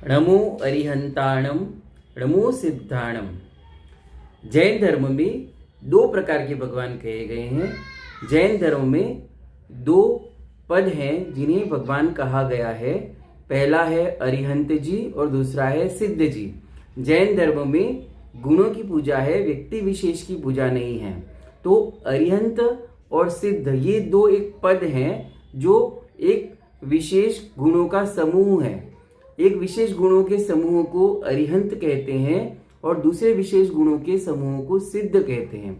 नमो अरिहंताणम नमो सिद्धाणम। जैन धर्म में दो प्रकार के भगवान कहे गए हैं। जैन धर्म में दो पद हैं जिन्हें भगवान कहा गया है। पहला है अरिहंत जी और दूसरा है सिद्ध जी। जैन धर्म में गुणों की पूजा है, व्यक्ति विशेष की पूजा नहीं है। तो अरिहंत और सिद्ध ये दो एक पद हैं जो एक विशेष गुणों का समूह है। एक विशेष गुणों के समूह को अरिहंत कहते हैं और दूसरे विशेष गुणों के समूह को सिद्ध कहते हैं।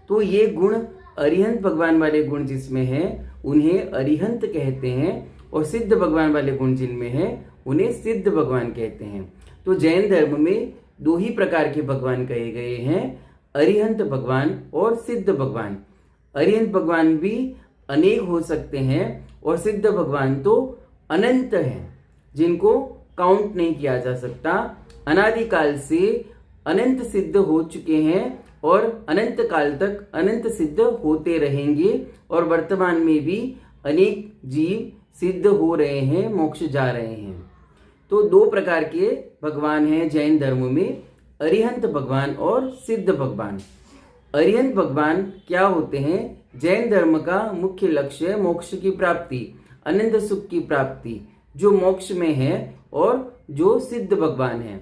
तो ये गुण अरिहंत भगवान वाले गुण जिसमें हैं उन्हें अरिहंत कहते हैं और सिद्ध भगवान वाले गुण जिनमें हैं उन्हें सिद्ध भगवान कहते हैं। तो जैन धर्म में दो ही प्रकार के भगवान कहे गए हैं, अरिहंत भगवान और सिद्ध भगवान। अरिहंत भगवान भी अनेक हो सकते हैं और सिद्ध भगवान तो अनंत हैं जिनको काउंट नहीं किया जा सकता। अनादिकाल से अनंत सिद्ध हो चुके हैं और अनंत काल तक अनंत सिद्ध होते रहेंगे और वर्तमान में भी अनेक जीव सिद्ध हो रहे हैं, मोक्ष जा रहे हैं। तो दो प्रकार के भगवान हैं जैन धर्म में, अरिहंत भगवान और सिद्ध भगवान। अरिहंत भगवान क्या होते हैं? जैन धर्म का मुख्य लक्ष्य है मोक्ष की प्राप्ति, अनंत सुख की प्राप्ति, जो मोक्ष में है और जो सिद्ध भगवान है।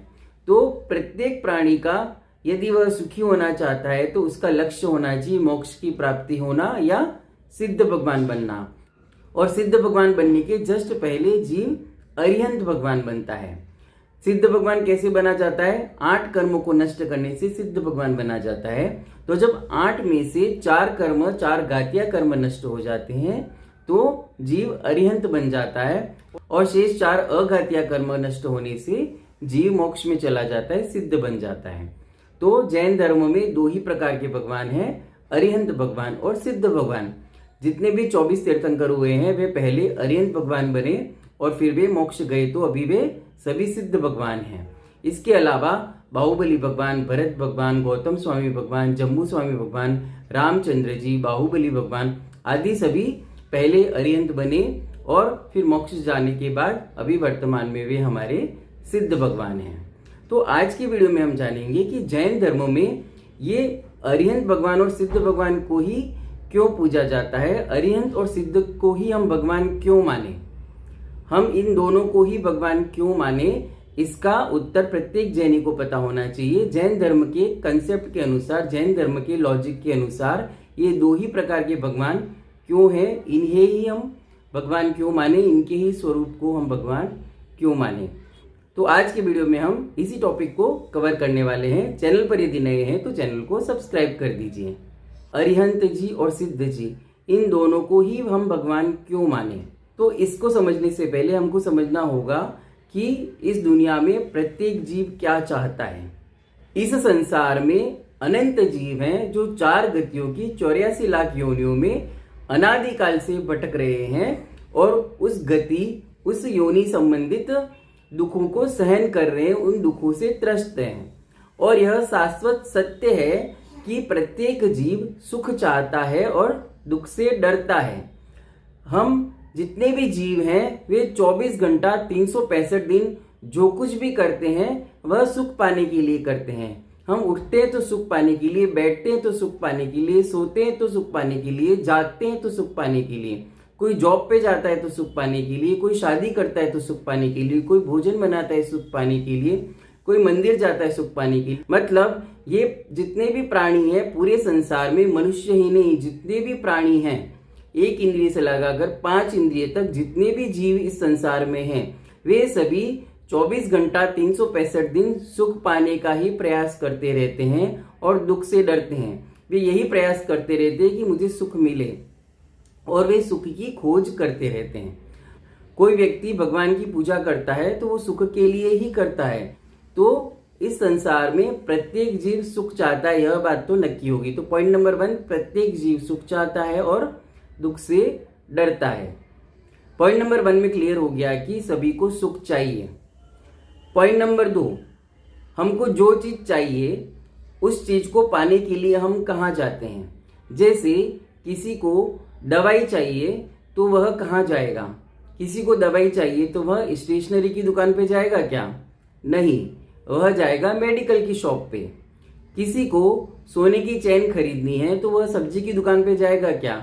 तो प्रत्येक प्राणी का यदि वह सुखी होना चाहता है तो उसका लक्ष्य होना चाहिए मोक्ष की प्राप्ति होना या सिद्ध भगवान बनना। और सिद्ध भगवान बनने के जस्ट पहले जीव अरिहंत भगवान बनता है। सिद्ध भगवान कैसे बना जाता है? 8 कर्मों को नष्ट करने से सिद्ध भगवान बना जाता है। तो जब 8 में से 4 कर्म, 4 घातिया कर्म नष्ट हो जाते हैं तो जीव अरिहंत बन जाता है और शेष 4 अघातिया कर्म नष्ट होने से जीव मोक्ष में चला जाता है, सिद्ध बन जाता है। तो जैन धर्म में दो ही प्रकार के भगवान हैं, अरिहंत भगवान और सिद्ध भगवान। जितने भी 24 तीर्थंकर हुए हैं वे पहले अरिहंत भगवान बने और फिर वे मोक्ष गए, तो अभी वे सभी सिद्ध भगवान हैं। इसके अलावा बाहुबली भगवान, भरत भगवान, गौतम स्वामी भगवान, जम्बू स्वामी भगवान, रामचंद्र जी, बाहुबली भगवान आदि सभी पहले अरिहंत बने और फिर मोक्ष जाने के बाद अभी वर्तमान में वे हमारे सिद्ध भगवान हैं। तो आज की वीडियो में हम जानेंगे कि जैन धर्म में ये अरिहंत भगवान और सिद्ध भगवान को ही क्यों पूजा जाता है, अरिहंत और सिद्ध को ही हम भगवान क्यों माने, हम इन दोनों को ही भगवान क्यों माने, इसका उत्तर प्रत्येक जैनी को पता होना चाहिए। जैन धर्म के कंसेप्ट के अनुसार, जैन धर्म के लॉजिक के अनुसार ये दो ही प्रकार के भगवान क्यों हैं, इन्हें ही हम भगवान क्यों माने, इनके ही स्वरूप को हम भगवान क्यों माने। तो आज के वीडियो में हम इसी टॉपिक को कवर करने वाले हैं। चैनल पर यदि नए हैं तो चैनल को सब्सक्राइब कर दीजिए। अरिहंत जी और सिद्ध जी, इन दोनों को ही हम भगवान क्यों माने, तो इसको समझने से पहले हमको समझना होगा कि इस दुनिया में प्रत्येक जीव क्या चाहता है। इस संसार में अनंत जीव हैं जो 4 गतियों की 84 लाख योनियों में अनादिकाल से भटक रहे हैं और उस गति, उस योनि संबंधित दुखों को सहन कर रहे हैं, उन दुखों से त्रस्त हैं। और यह शाश्वत सत्य है कि प्रत्येक जीव सुख चाहता है और दुख से डरता है। हम जितने भी जीव हैं वे 24 घंटा 365 दिन जो कुछ भी करते हैं वह सुख पाने के लिए करते हैं। हम उठते हैं तो सुख पाने के लिए, बैठते हैं तो सुख पाने के लिए, सोते हैं तो सुख पाने के लिए, जागते हैं तो सुख पाने के लिए, कोई जॉब पे जाता है तो सुख पाने के लिए, कोई शादी करता है तो सुख पाने के लिए, कोई भोजन बनाता है सुख पाने के लिए, कोई मंदिर जाता है सुख पाने के लिए। मतलब ये जितने भी प्राणी हैं पूरे संसार में, मनुष्य ही नहीं जितने भी प्राणी हैं, 1 इंद्रिय से लगाकर 5 इंद्रिय तक जितने भी जीव इस संसार में हैं वे सभी 24 घंटा 365 दिन सुख पाने का ही प्रयास करते रहते हैं और दुख से डरते हैं। वे यही प्रयास करते रहते हैं कि मुझे सुख मिले और वे सुख की खोज करते रहते हैं। कोई व्यक्ति भगवान की पूजा करता है तो वो सुख के लिए ही करता है। तो इस संसार में प्रत्येक जीव सुख चाहता है, यह बात तो नक्की होगी। तो पॉइंट नंबर 1, प्रत्येक जीव सुख चाहता है और दुख से डरता है। पॉइंट नंबर 1 में क्लियर हो गया कि सभी को सुख चाहिए। पॉइंट नंबर 2, हमको जो चीज चाहिए उस चीज को पाने के लिए हम कहाँ जाते हैं। जैसे किसी को दवाई चाहिए तो वह कहाँ जाएगा? किसी को दवाई चाहिए तो वह स्टेशनरी की दुकान पे जाएगा क्या? नहीं, वह जाएगा मेडिकल की शॉप पे। किसी को सोने की चेन खरीदनी है तो वह सब्जी की दुकान पे जाएगा क्या?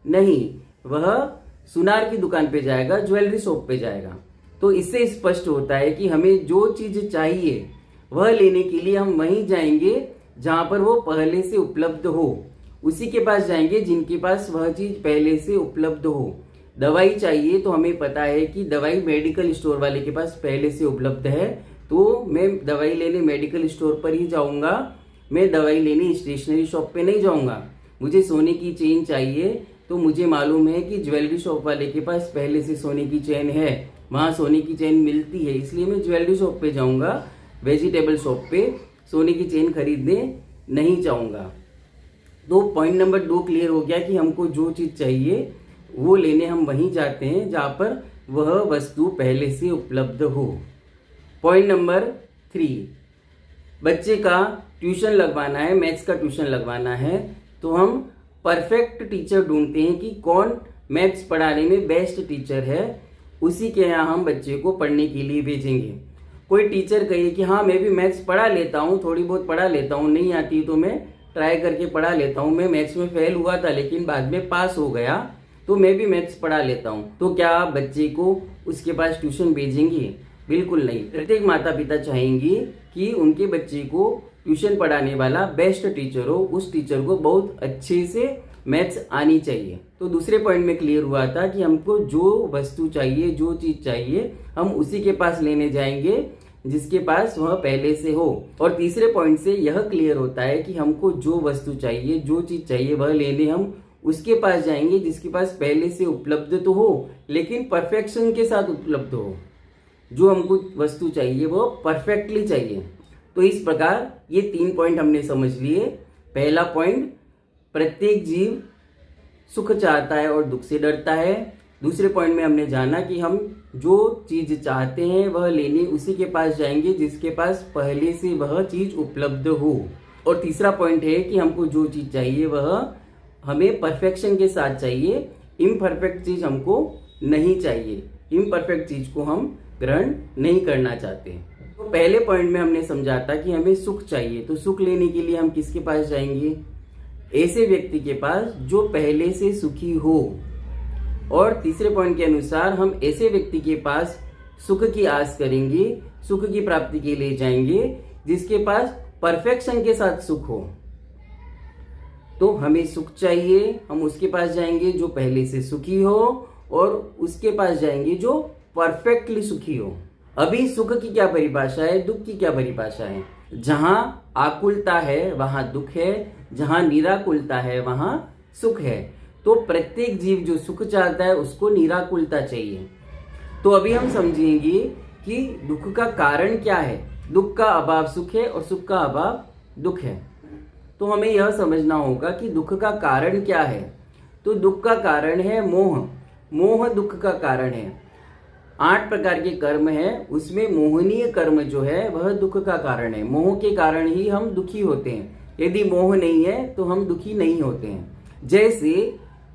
नहीं, वह सुनार की दुकान पे जाएगा, ज्वेलरी शॉप पे जाएगा। तो इससे स्पष्ट होता है कि हमें जो चीज चाहिए वह लेने के लिए हम वहीं जाएंगे जहां पर वो पहले से उपलब्ध हो, उसी के पास जाएंगे जिनके पास वह चीज पहले से उपलब्ध हो। दवाई चाहिए तो हमें पता है कि दवाई मेडिकल स्टोर वाले के पास पहले से उपलब्ध है, तो मैं दवाई लेने मेडिकल स्टोर पर ही जाऊंगा, मैं दवाई लेने स्टेशनरी शॉप पे नहीं जाऊंगा। मुझे सोने की चेन चाहिए तो मुझे मालूम है कि ज्वेलरी शॉप वाले के पास पहले से सोने की चेन है, वहां सोने की चेन मिलती है, इसलिए मैं ज्वेलरी शॉप पे जाऊंगा, वेजिटेबल शॉप पे सोने की चेन खरीदने नहीं चाहूंगा। तो पॉइंट नंबर 2 क्लियर हो गया कि हमको जो चीज चाहिए वो लेने हम वहीं जाते हैं जहां पर वह वस्तु पहले से उपलब्ध हो। पॉइंट नंबर 3, बच्चे का ट्यूशन लगवाना है, मैथ्स का ट्यूशन लगवाना है, तो हम परफेक्ट टीचर ढूंढते हैं कि कौन मैथ्स पढ़ाने में बेस्ट टीचर है, उसी के यहाँ हम बच्चे को पढ़ने के लिए भेजेंगे। कोई टीचर कहे कि हाँ मैं भी मैथ्स पढ़ा लेता हूँ, थोड़ी बहुत पढ़ा लेता हूँ, नहीं आती तो मैं ट्राई करके पढ़ा लेता हूँ, मैं मैथ्स में फेल हुआ था लेकिन बाद में पास हो गया तो मैं भी मैथ्स पढ़ा लेता हूँ, तो क्या आप बच्चे को उसके पास ट्यूशन भेजेंगे? बिल्कुल नहीं। प्रत्येक माता पिता चाहेंगे कि उनके बच्चे को ट्यूशन पढ़ाने वाला बेस्ट टीचर हो, उस टीचर को बहुत अच्छे से मैथ्स आनी चाहिए। तो दूसरे पॉइंट में क्लियर हुआ था कि हमको जो वस्तु चाहिए, जो चीज चाहिए, हम उसी के पास लेने जाएंगे जिसके पास वह पहले से हो। और तीसरे पॉइंट से यह क्लियर होता है कि हमको जो वस्तु चाहिए, जो चीज चाहिए, वह लेने हम उसके पास जाएंगे जिसके पास पहले से उपलब्ध तो हो लेकिन परफेक्शन के साथ उपलब्ध हो। जो हमको वस्तु चाहिए वो परफेक्टली चाहिए। तो इस प्रकार ये 3 पॉइंट हमने समझ लिए। पहला पॉइंट, प्रत्येक जीव सुख चाहता है और दुख से डरता है। दूसरे पॉइंट में हमने जाना कि हम जो चीज चाहते हैं वह लेने उसी के पास जाएंगे जिसके पास पहले से वह चीज उपलब्ध हो। और तीसरा पॉइंट है कि हमको जो चीज चाहिए वह हमें परफेक्शन के साथ चाहिए, इम्परफेक्ट चीज हमको नहीं चाहिए, इम्परफेक्ट चीज को हम ग्रहण नहीं करना चाहते। तो पहले पॉइंट में हमने समझा था कि हमें सुख चाहिए, तो सुख लेने के लिए हम किसके पास जाएंगे? ऐसे व्यक्ति के पास जो पहले से सुखी हो। और तीसरे पॉइंट के अनुसार हम ऐसे व्यक्ति के पास सुख की आस करेंगे, सुख की प्राप्ति के लिए जाएंगे जिसके पास परफेक्शन के साथ सुख हो। तो हमें सुख चाहिए, हम उसके पास जाएंगे जो पहले से सुखी हो, और उसके पास जाएंगे जो परफेक्टली सुखी हो। अभी सुख की क्या परिभाषा है, दुख की क्या परिभाषा है? जहां आकुलता है वहां दुख है, जहां निराकुलता है वहां सुख है। तो प्रत्येक जीव जो सुख चाहता है उसको निराकुलता चाहिए। तो अभी हम समझेंगे कि दुख का कारण क्या है। दुख का अभाव सुख है और सुख का अभाव दुख है। तो हमें यह समझना होगा कि दुख का कारण क्या है। तो दुख का कारण है मोह। मोह दुख का कारण है। 8 प्रकार के कर्म है, उसमें मोहनीय कर्म जो है वह दुख का कारण है। मोह के कारण ही हम दुखी होते हैं, यदि मोह नहीं है तो हम दुखी नहीं होते हैं। जैसे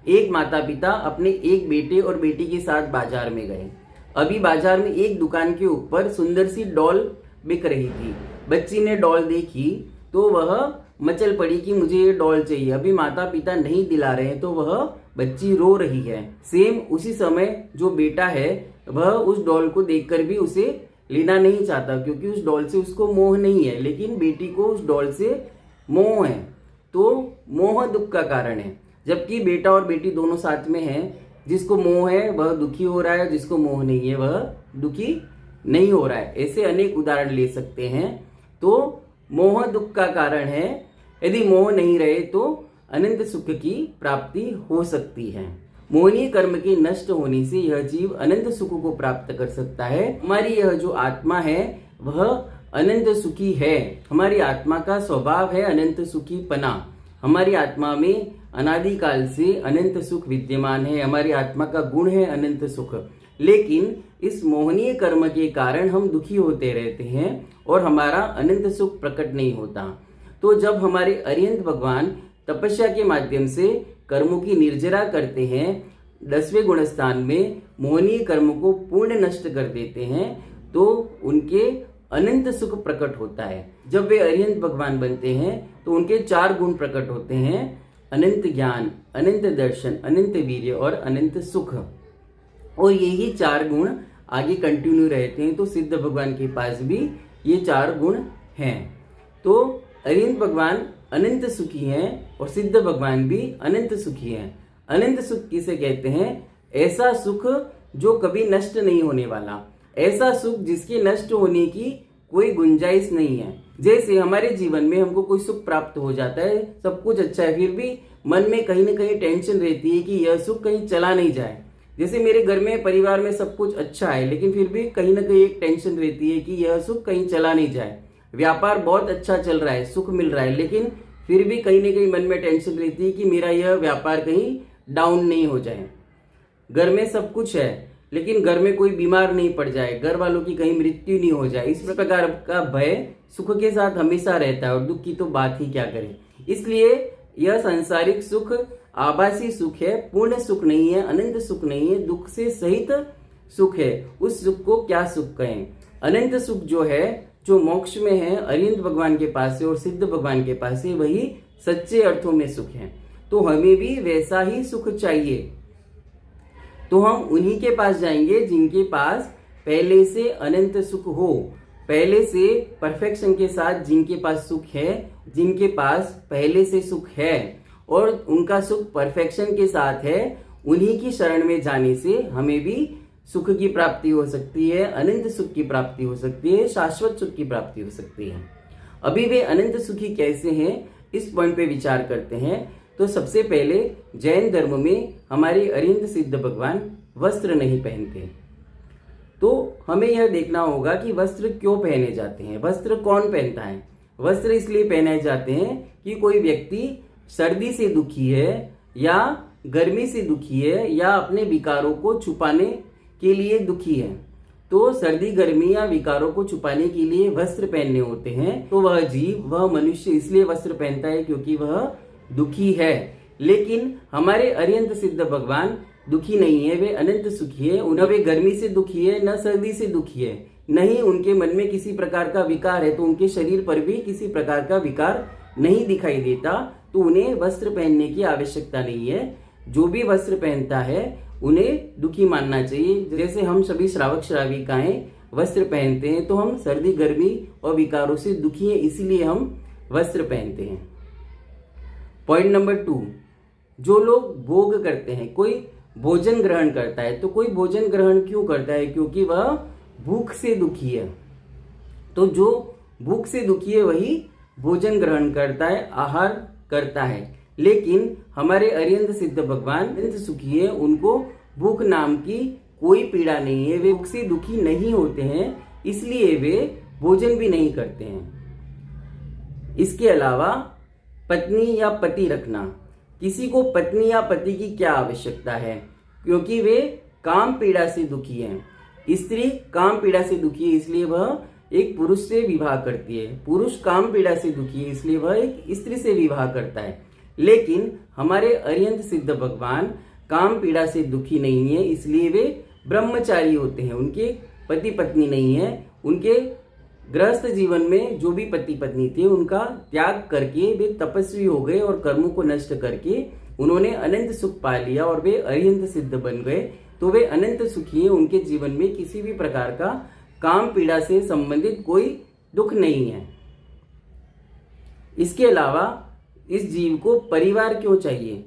एक माता पिता अपने एक बेटे और बेटी के साथ बाजार में गए। अभी बाजार में एक दुकान के ऊपर सुंदर सी डॉल बिक रही थी। बच्ची ने डॉल देखी तो वह मचल पड़ी कि मुझे ये डॉल चाहिए। अभी माता पिता नहीं दिला रहे हैं तो वह बच्ची रो रही है। सेम उसी समय जो बेटा है वह उस डॉल को देखकर भी उसे लेना नहीं चाहता, क्योंकि उस डॉल से उसको मोह नहीं है, लेकिन बेटी को उस डॉल से मोह है। तो मोह दुख का कारण है। जबकि बेटा और बेटी दोनों साथ में हैं, जिसको मोह है वह दुखी हो रहा है, जिसको मोह नहीं है वह दुखी नहीं हो रहा है। ऐसे अनेक उदाहरण ले सकते हैं। तो मोह दुख का कारण है। यदि मोह नहीं रहे तो अनंत सुख की प्राप्ति हो सकती है। मोहनीय कर्म के नष्ट होने से यह जीव अनंत सुख को प्राप्त कर सकता है। हमारी यह जो आत्मा है वह अनंत सुखी है। हमारी आत्मा का स्वभाव है अनंत सुखी पना। हमारी आत्मा में अनादिकाल से अनंत सुख विद्यमान है। हमारी आत्मा का गुण है अनंत सुख। लेकिन इस मोहनीय कर्म के कारण हम दुखी होते रहते हैं और हमारा अनंत सुख प्रकट नहीं होता। तो जब हमारे अरिहंत भगवान तपस्या के माध्यम से कर्मों की निर्जरा करते हैं, 10वें गुण स्थान में मोहनीय कर्म को पूर्ण नष्ट कर देते हैं, तो उनके अनंत सुख प्रकट होता है। जब वे अरिहंत भगवान बनते हैं तो उनके 4 गुण प्रकट होते हैं, अनंत ज्ञान, अनंत दर्शन, अनंत वीर्य और अनंत सुख। और यही 4 गुण आगे कंटिन्यू रहते हैं। तो सिद्ध भगवान के पास भी ये 4 गुण हैं। तो अरिहंत भगवान अनंत सुखी हैं और सिद्ध भगवान भी अनंत सुखी हैं। अनंत सुख किसे कहते हैं? ऐसा सुख जो कभी नष्ट नहीं होने वाला, ऐसा सुख जिसके नष्ट होने की कोई गुंजाइश नहीं है। जैसे हमारे जीवन में हमको कोई सुख प्राप्त हो जाता है, सब कुछ अच्छा है, फिर भी मन में कहीं ना कहीं टेंशन रहती है कि यह सुख कहीं चला नहीं जाए। जैसे मेरे घर में, परिवार में सब कुछ अच्छा है, लेकिन फिर भी कहीं ना कहीं एक टेंशन रहती है कि यह सुख कहीं चला नहीं जाए। व्यापार बहुत अच्छा चल रहा है, सुख मिल रहा है, लेकिन फिर भी कहीं ना कहीं मन में टेंशन रहती है कि मेरा यह व्यापार कहीं डाउन नहीं हो जाए। घर में सब कुछ है, लेकिन घर में कोई बीमार नहीं पड़ जाए, घर वालों की कहीं मृत्यु नहीं हो जाए। इस प्रकार का भय सुख के साथ हमेशा रहता है, और दुख की तो बात ही क्या करें। इसलिए यह सांसारिक सुख आभासी सुख है, पूर्ण सुख नहीं है, अनंत सुख नहीं है, दुख से सहित सुख है। उस सुख को क्या सुख कहें? अनंत सुख जो है, जो मोक्ष में है, अरिहंत भगवान के पास है और सिद्ध भगवान के पास है, वही सच्चे अर्थों में सुख है। तो हमें भी वैसा ही सुख चाहिए, तो हम उन्हीं के पास जाएंगे जिनके पास पहले से अनंत सुख हो, पहले से परफेक्शन के साथ जिनके पास सुख है, जिनके पास पहले से सुख है और उनका सुख परफेक्शन के साथ है। उन्हीं की शरण में जाने से हमें भी सुख की प्राप्ति हो सकती है, अनंत सुख की प्राप्ति हो सकती है, शाश्वत सुख की प्राप्ति हो सकती है। अभी वे अनंत सुखी कैसे हैं, इस पॉइंट पे विचार करते हैं। तो सबसे पहले जैन धर्म में हमारे अरिहंत सिद्ध भगवान वस्त्र नहीं पहनते। तो हमें यह देखना होगा कि वस्त्र क्यों पहने जाते हैं, वस्त्र कौन पहनता है। वस्त्र इसलिए पहनाए जाते हैं कि कोई व्यक्ति सर्दी से दुखी है या गर्मी से दुखी है या अपने विकारों को छुपाने के लिए दुखी है, तो सर्दी गर्मी या विकारों को छुपाने के लिए वस्त्र पहनने होते हैं। तो वह जीव, वह मनुष्य इसलिए वस्त्र पहनता है क्योंकि वह दुखी है। लेकिन हमारे अरिहंत सिद्ध भगवान दुखी नहीं है, वे अनंत सुखी है। न वे गर्मी से दुखी है, न सर्दी से दुखी है, नहीं उनके मन में किसी प्रकार का विकार है, तो उनके शरीर पर भी किसी प्रकार का विकार नहीं दिखाई देता, तो उन्हें वस्त्र पहनने की आवश्यकता नहीं है। जो भी वस्त्र पहनता है उन्हें दुखी मानना चाहिए। जैसे हम सभी श्रावक श्राविकाएं वस्त्र पहनते हैं, तो हम सर्दी गर्मी और विकारों से दुखी हैं, इसीलिए हम वस्त्र पहनते हैं। पॉइंट नंबर 2, जो लोग भोग करते हैं, कोई भोजन ग्रहण करता है, तो कोई भोजन ग्रहण क्यों करता है? क्योंकि वह भूख से दुखी है। तो जो भूख से दुखी है वही भोजन ग्रहण करता है, आहार करता है। लेकिन हमारे अरिहंत सिद्ध भगवान अत्यंत सुखी है, उनको भूख नाम की कोई पीड़ा नहीं है, वे भूख से दुखी नहीं होते हैं, इसलिए वे भोजन भी नहीं करते हैं। इसके अलावा पत्नी या पति रखना, किसी को पत्नी या पति की क्या आवश्यकता है? क्योंकि वे काम पीड़ा से दुखी हैं। स्त्री काम पीड़ा से दुखी है, इसलिए वह एक पुरुष से विवाह करती है। पुरुष काम पीड़ा से दुखी है, इसलिए वह एक स्त्री से विवाह करता है। लेकिन हमारे अरिहंत सिद्ध भगवान काम पीड़ा से दुखी नहीं है, इसलिए वे ब्रह्मचारी होते हैं, उनके पति पत्नी नहीं है। उनके गृहस्थ जीवन में जो भी पति पत्नी थे उनका त्याग करके वे तपस्वी हो गए और कर्मों को नष्ट करके उन्होंने अनंत सुख पा लिया और वे अरिहंत सिद्ध बन गए। तो वे अनंत सुखी हैं, उनके जीवन में किसी भी प्रकार का काम पीड़ा से संबंधित कोई दुख नहीं है। इसके अलावा इस जीव को परिवार क्यों चाहिए?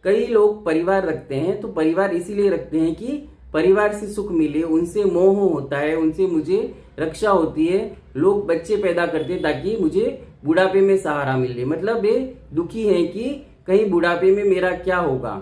कई लोग परिवार रखते हैं, तो परिवार इसीलिए रखते हैं कि परिवार से सुख मिले, उनसे मोह होता है, उनसे मुझे रक्षा होती है। लोग बच्चे पैदा करते हैं ताकि मुझे बुढ़ापे में सहारा मिले, मतलब वे दुखी हैं कि कहीं बुढ़ापे में मेरा क्या होगा।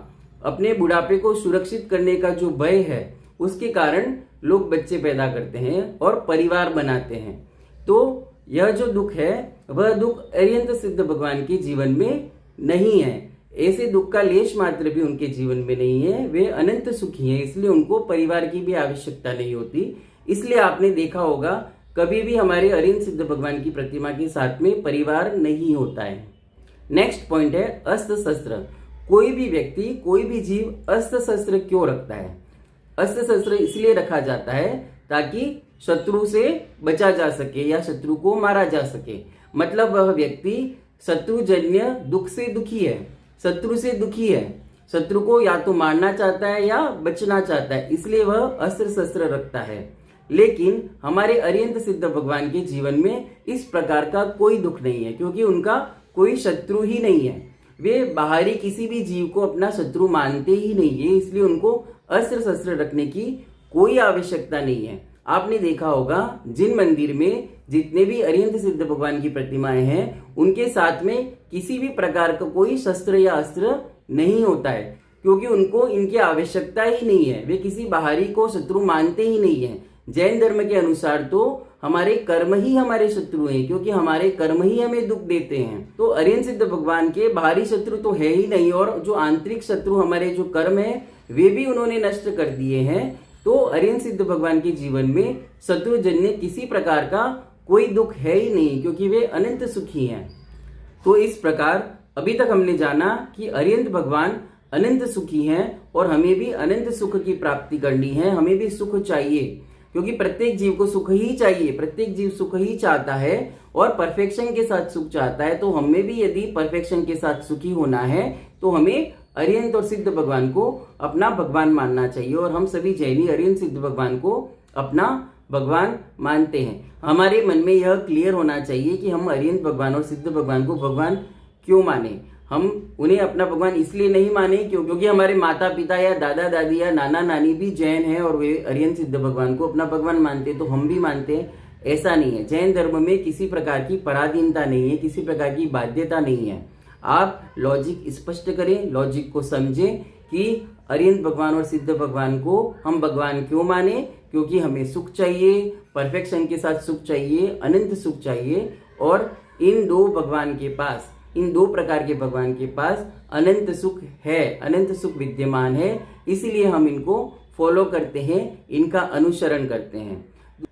अपने बुढ़ापे को सुरक्षित करने का जो भय है उसके कारण लोग बच्चे पैदा करते हैं और परिवार बनाते हैं। तो यह जो दुख है वह दुख अरिहंत सिद्ध भगवान के जीवन में नहीं है, ऐसे दुख का लेश मात्र भी उनके जीवन में नहीं है। वे अनंत सुखी हैं, इसलिए उनको परिवार की भी आवश्यकता नहीं होती। इसलिए आपने देखा होगा कभी भी हमारे अरिहंत सिद्ध भगवान की प्रतिमा के साथ में परिवार नहीं होता है। नेक्स्ट पॉइंट है अस्त्र शस्त्र। कोई भी व्यक्ति, कोई भी जीव अस्त्र शस्त्र क्यों रखता है? अस्त्र शस्त्र इसलिए रखा जाता है ताकि शत्रु से बचा जा सके या शत्रु को मारा जा सके। मतलब वह व्यक्ति शत्रुजन्य दुख से दुखी है, शत्रु से दुखी है, शत्रु को या तो मारना चाहता है या बचना चाहता है, इसलिए वह अस्त्र शस्त्र रखता है। लेकिन हमारे अरिहंत सिद्ध भगवान के जीवन में इस प्रकार का कोई दुख नहीं है, क्योंकि उनका कोई शत्रु ही नहीं है। वे बाहरी किसी भी जीव को अपना शत्रु मानते ही नहीं है, इसलिए उनको अस्त्र शस्त्र रखने की कोई आवश्यकता नहीं है। आपने देखा होगा जिन मंदिर में जितने भी अरिहंत सिद्ध भगवान की प्रतिमाएं हैं, उनके साथ में किसी भी प्रकार का कोई शस्त्र या अस्त्र नहीं होता है, क्योंकि उनको इनकी आवश्यकता ही नहीं है। वे किसी बाहरी को शत्रु मानते ही नहीं है। जैन धर्म के अनुसार तो हमारे कर्म ही हमारे शत्रु हैं, क्योंकि हमारे कर्म ही हमें दुख देते हैं। तो अरिहंत सिद्ध भगवान के बाहरी शत्रु तो है ही नहीं, और जो आंतरिक शत्रु हमारे जो कर्म है वे भी उन्होंने नष्ट कर दिए हैं। तो अरिहंत सिद्ध भगवान के जीवन में शत्रुजन्य किसी प्रकार का कोई दुख है ही नहीं, क्योंकि वे अनंत सुखी हैं। तो इस प्रकार अभी तक हमने जाना कि अरिहंत भगवान अनंत सुखी हैं और हमें भी अनंत सुख की प्राप्ति करनी है। हमें भी सुख चाहिए, क्योंकि प्रत्येक जीव को सुख ही चाहिए, प्रत्येक जीव सुख ही चाहता है और परफेक्शन के साथ सुख चाहता है। तो हमें भी यदि परफेक्शन के साथ सुखी होना है तो हमें अरिहंत और सिद्ध भगवान को अपना भगवान मानना चाहिए। और हम सभी जैनी अरिहंत सिद्ध भगवान को अपना भगवान मानते हैं। हमारे मन में यह क्लियर होना चाहिए कि हम अरिहंत भगवान और सिद्ध भगवान को भगवान क्यों माने। हम उन्हें अपना भगवान इसलिए नहीं माने क्योंकि हमारे माता पिता या दादा दादी या नाना नानी भी जैन हैं और वे अरिहंत सिद्ध भगवान को अपना भगवान मानते हैं, तो हम भी मानते हैं। ऐसा नहीं है। जैन धर्म में किसी प्रकार की पराधीनता नहीं है, किसी प्रकार की बाध्यता नहीं है। आप लॉजिक स्पष्ट करें, लॉजिक को समझें कि अरिहंत भगवान और सिद्ध भगवान को हम भगवान क्यों माने, क्योंकि हमें सुख चाहिए, परफेक्शन के साथ सुख चाहिए, अनंत सुख चाहिए। और इन दो भगवान के पास, इन दो प्रकार के भगवान के पास अनंत सुख है, अनंत सुख विद्यमान है। इसीलिए हम इनको फॉलो करते हैं, इनका अनुसरण करते हैं।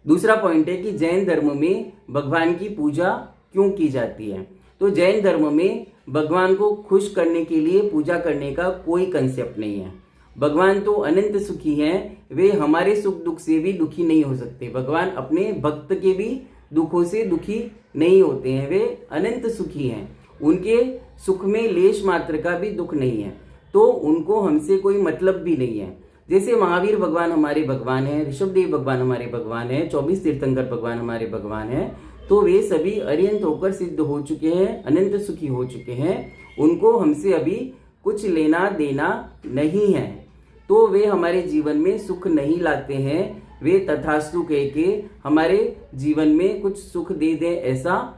दूसरा पॉइंट है कि जैन धर्म में भगवान की पूजा क्यों की जाती है। तो जैन धर्म में भगवान को खुश करने के लिए पूजा करने का कोई कंसेप्ट नहीं है। भगवान तो अनंत सुखी हैं, वे हमारे सुख दुख से भी दुखी नहीं हो सकते। भगवान अपने भक्त के भी दुखों से दुखी नहीं होते हैं, वे अनंत सुखी हैं। उनके सुख में लेश मात्र का भी दुख नहीं है, तो उनको हमसे कोई मतलब भी नहीं है। जैसे महावीर भगवान हमारे भगवान हैं, ऋषभदेव भगवान हमारे भगवान हैं, 24 तीर्थंकर भगवान हमारे भगवान हैं, तो वे सभी अरिहंत होकर सिद्ध हो चुके हैं, अनंत सुखी हो चुके हैं। उनको हमसे अभी कुछ लेना देना नहीं है, तो वे हमारे जीवन में सुख नहीं लाते हैं। वे तथास्तु कह के हमारे जीवन में कुछ सुख दे दें, ऐसा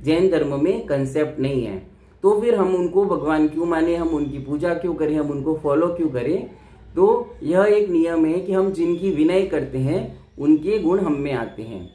जैन धर्म में कंसेप्ट नहीं है। तो फिर हम उनको भगवान क्यों माने, हम उनकी पूजा क्यों करें, हम उनको फॉलो क्यों करें। तो यह एक नियम है कि हम जिनकी विनय करते हैं उनके गुण हम में आते हैं।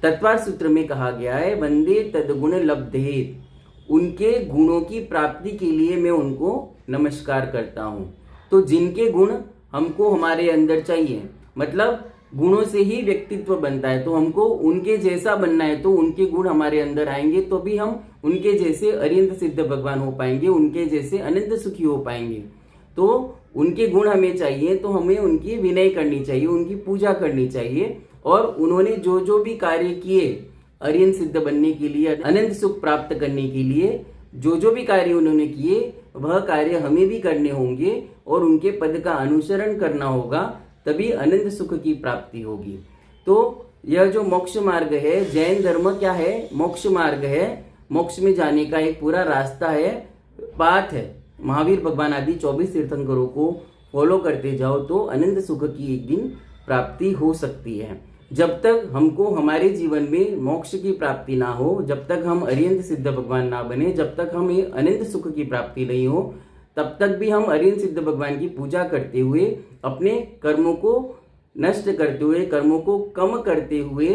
तत्वार सूत्र में कहा गया है, वंदे तद्गुण लब्धेत। उनके गुणों की प्राप्ति के लिए मैं उनको नमस्कार करता हूँ। तो जिनके गुण हमको हमारे अंदर चाहिए, मतलब गुणों से ही व्यक्तित्व बनता है, तो हमको उनके जैसा बनना है, तो उनके गुण हमारे अंदर आएंगे तो भी हम उनके जैसे अरिहंत सिद्ध भगवान हो पाएंगे, उनके जैसे अनंत सुखी हो पाएंगे। तो उनके गुण हमें चाहिए, तो हमें उनकी विनय करनी चाहिए, उनकी पूजा करनी चाहिए। और उन्होंने जो जो भी कार्य किए अरिहंत सिद्ध बनने के लिए, अनंत सुख प्राप्त करने के लिए, जो जो भी कार्य उन्होंने किए वह कार्य हमें भी करने होंगे और उनके पद का अनुसरण करना होगा, तभी अनंत सुख की प्राप्ति होगी। तो यह जो मोक्ष मार्ग है, जैन धर्म क्या है, मोक्ष मार्ग है। मोक्ष में जाने का एक पूरा रास्ता है, पाथ है। महावीर भगवान आदि 24 तीर्थंकरों को फॉलो करते जाओ तो अनंत सुख की एक दिन प्राप्ति हो सकती है। जब तक हमको हमारे जीवन में मोक्ष की प्राप्ति ना हो, जब तक हम अरिहंत सिद्ध भगवान ना बने, जब तक हमें अनंत सुख की प्राप्ति नहीं हो, तब तक भी हम अरिहंत सिद्ध भगवान की पूजा करते हुए, अपने कर्मों को नष्ट करते हुए, कर्मों को कम करते हुए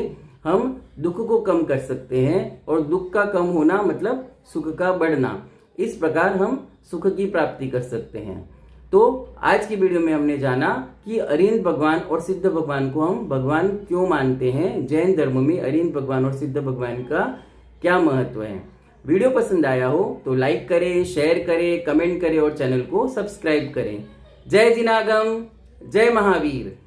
हम दुख को कम कर सकते हैं। और दुख का कम होना मतलब सुख का बढ़ना, इस प्रकार हम सुख की प्राप्ति कर सकते हैं। तो आज की वीडियो में हमने जाना कि अरिहंत भगवान और सिद्ध भगवान को हम भगवान क्यों मानते हैं। जैन धर्म में अरिहंत भगवान और सिद्ध भगवान का क्या महत्व है। वीडियो पसंद आया हो तो लाइक करें, शेयर करें, कमेंट करें और चैनल को सब्सक्राइब करें। जय जिनागम, जय महावीर।